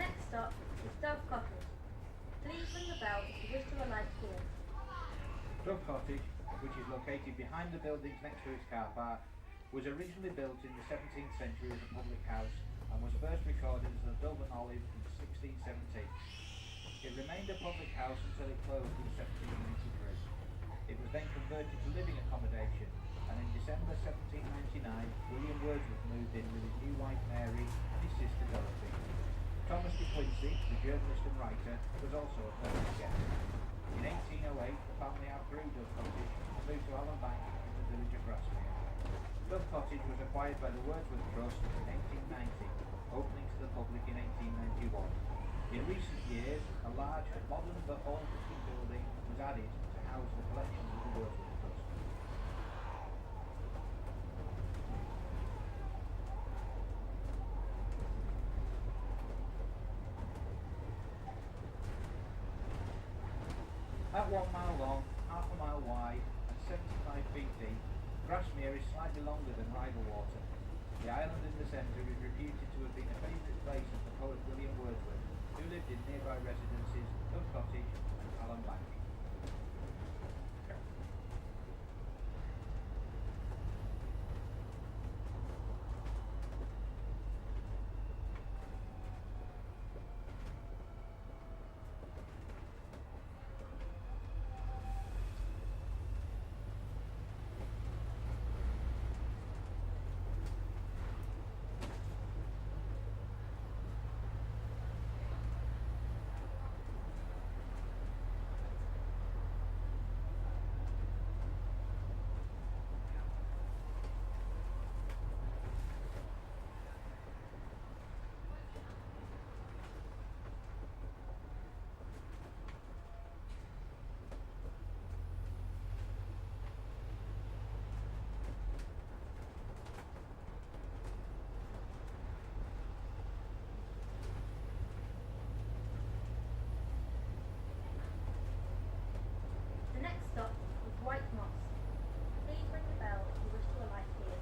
next stop is Dove Cottage. Please ring the bell if you wish to alight here. Dove Cottage, which is located behind the buildings next to its car park, was originally built in the 17th century as a public house and was first recorded as the Dove and Olive in 1617. It remained a public house until it closed in 1793. It was then converted to living accommodation, and in December 1799 William Wordsworth moved in with his new wife Mary and his sister Dorothy. Thomas de Quincey, the journalist and writer, was also a permanent guest. In 1808 the family outgrew Dove Cottage and moved to Allen Bank in the village of Grasmere. Dove Cottage was acquired by the Wordsworth Trust in 1890, opening to the public in 1891. In recent years, a large and modern but old-looking building was added to house the collections of the Wordsworth Trust. At 1 mile long, half a mile wide and 75 feet deep, Grasmere is slightly longer than Rydalwater. The island in the centre is reputed to have been a favourite place of the poet William Wordsworth, who lived in nearby residences Dove Cottage and Allen Bank. Stop is White Moss. Please ring the bell if you wish to alight here.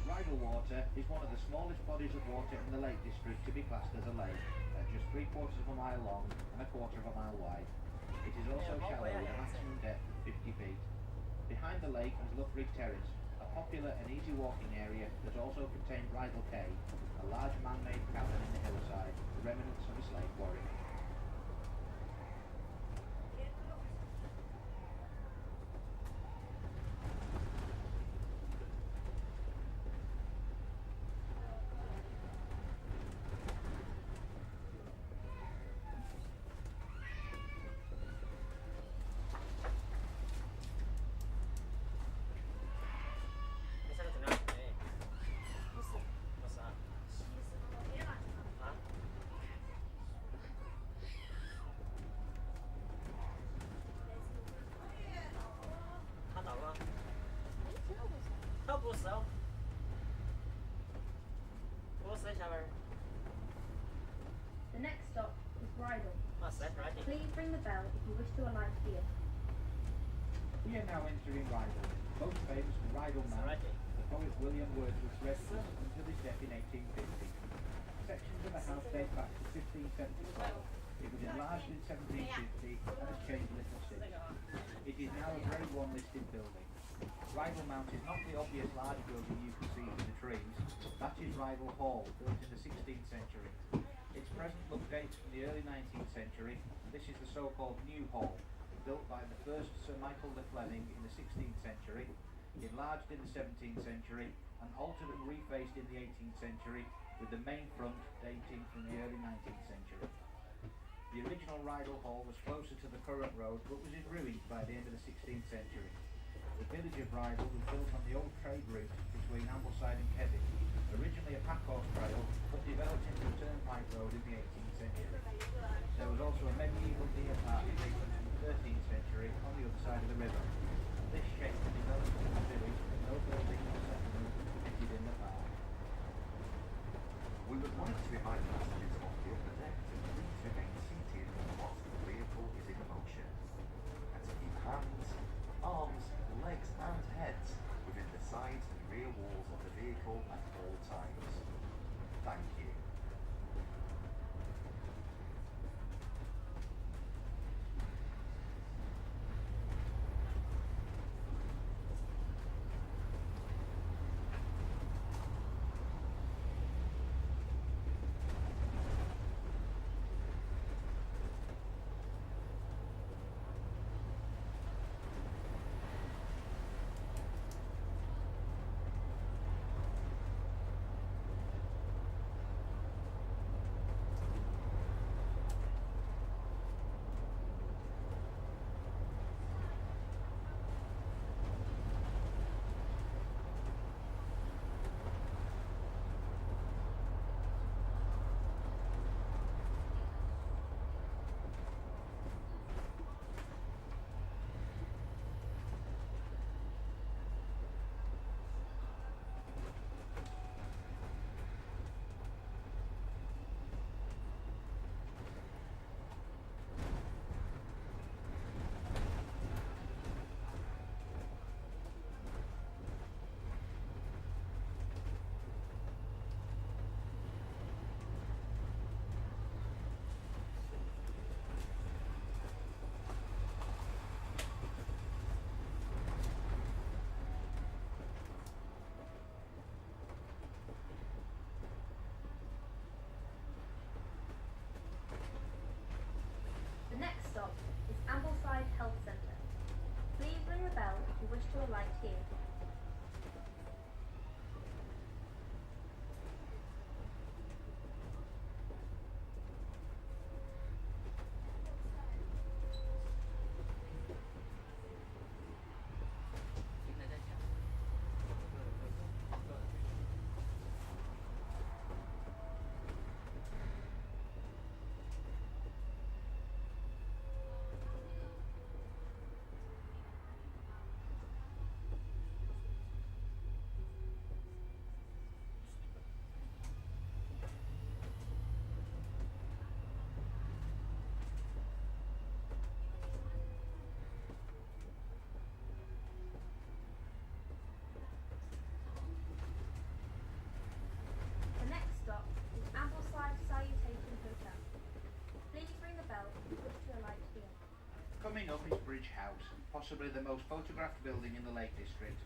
Rydalwater is one of the smallest bodies of water in the Lake District to be classed as a lake, at just 3/4 of a mile long and 1/4 of a mile wide. It is also shallow with a maximum depth of 50 feet. Behind the lake is Loughridge Terrace, a popular and easy walking area that also contained Rydal Cay, a large man-made cavern in the hillside, the remnants of a slave quarry.不是下边 The next stop is Rydal. What's that, right? Please ring the bell if you wish to alight here. We are now entering Rydal, most famous for Rydal Mount, Alrighty. the poet William Wordsworth's residence until his death in 1850. Sections of the house date back to 1574. It was enlarged in 1750 and has changed little since. It is now a Grade 1 listed building. Rydal Mount is not the obvious large building you can see in the trees. That is Rydal Hall, built in the 16th century. Its present look dates from the early 19th century. This is the so-called New Hall, built by the first Sir Michael de Fleming in the 16th century, enlarged in the 17th century, and altered and refaced in the 18th century, with the main front dating from the early 19th century. The original Rydal Hall was closer to the current road, but was in ruins by the end of the 16th century. The village of Rydal was built on the old trade route between Ambleside and Keswick, originally a pack horse trail, but developed into a turnpike road in the 18th century. There was also a medieval deer park dating from the 13th century on the other side of the river. This shaped the development of the village, with no building or settlement fitted in the park. We would like to remind passengers of the upper deck to please remain seated whilst the vehicle is in motion, and to keep hands, arms, legs and heads within the sides and rear walls of the vehicle at all times. Thank you. The next stop is Ambleside Health Centre. Please ring the bell if you wish to alight here. The next stop is Ambleside Salutation Hotel. Please ring the bell if you wish to alight here. Coming up is Bridge House, possibly the most photographed building in the Lake District.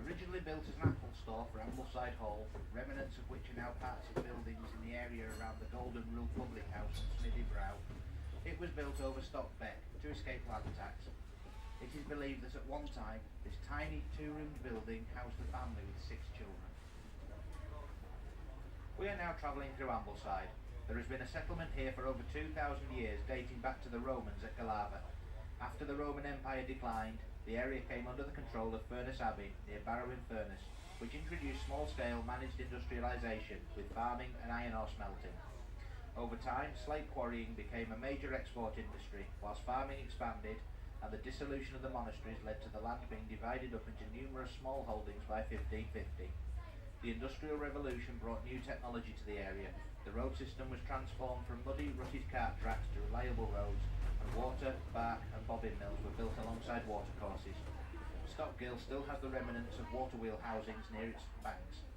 Originally built as an apple store for Ambleside Hall, remnants of which are now parts of buildings in the area around the Golden Rule Public House and Smithy Brow, it was built over Stock Beck to escape land tax. It is believed that at one time, this tiny two-roomed building housed a family with 6 children. We are now travelling through Ambleside. There has been a settlement here for over 2,000 years, dating back to the Romans at Galava. After the Roman Empire declined, the area came under the control of Furness Abbey, near Barrow-in-Furness, which introduced small-scale managed industrialisation with farming and iron ore smelting. Over time, slate quarrying became a major export industry, whilst farming expanded, and the dissolution of the monasteries led to the land being divided up into numerous small holdings by 1550. The Industrial Revolution brought new technology to the area. The road system was transformed from muddy, rutted cart tracks to reliable roads, and water, bark and bobbin mills were built alongside watercourses. Stockgill still has the remnants of water wheel housings near its banks.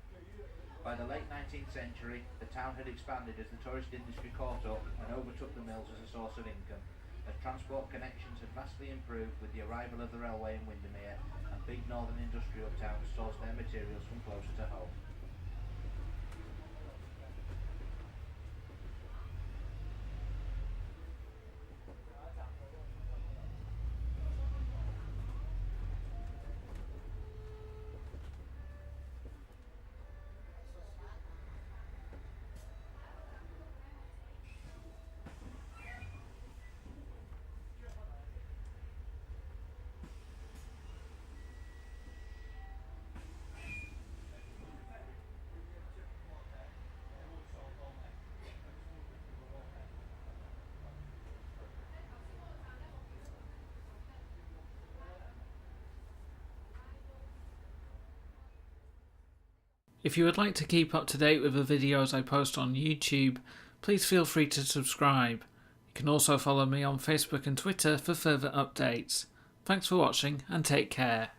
By the late 19th century, the town had expanded as the tourist industry caught up and overtook the mills as a source of income, as transport connections had vastly improved with the arrival of the railway in Windermere, and big northern industrial towns sourced their materials from closer to home. If you would like to keep up to date with the videos I post on YouTube, please feel free to subscribe. You can also follow me on Facebook and Twitter for further updates. Thanks for watching and take care.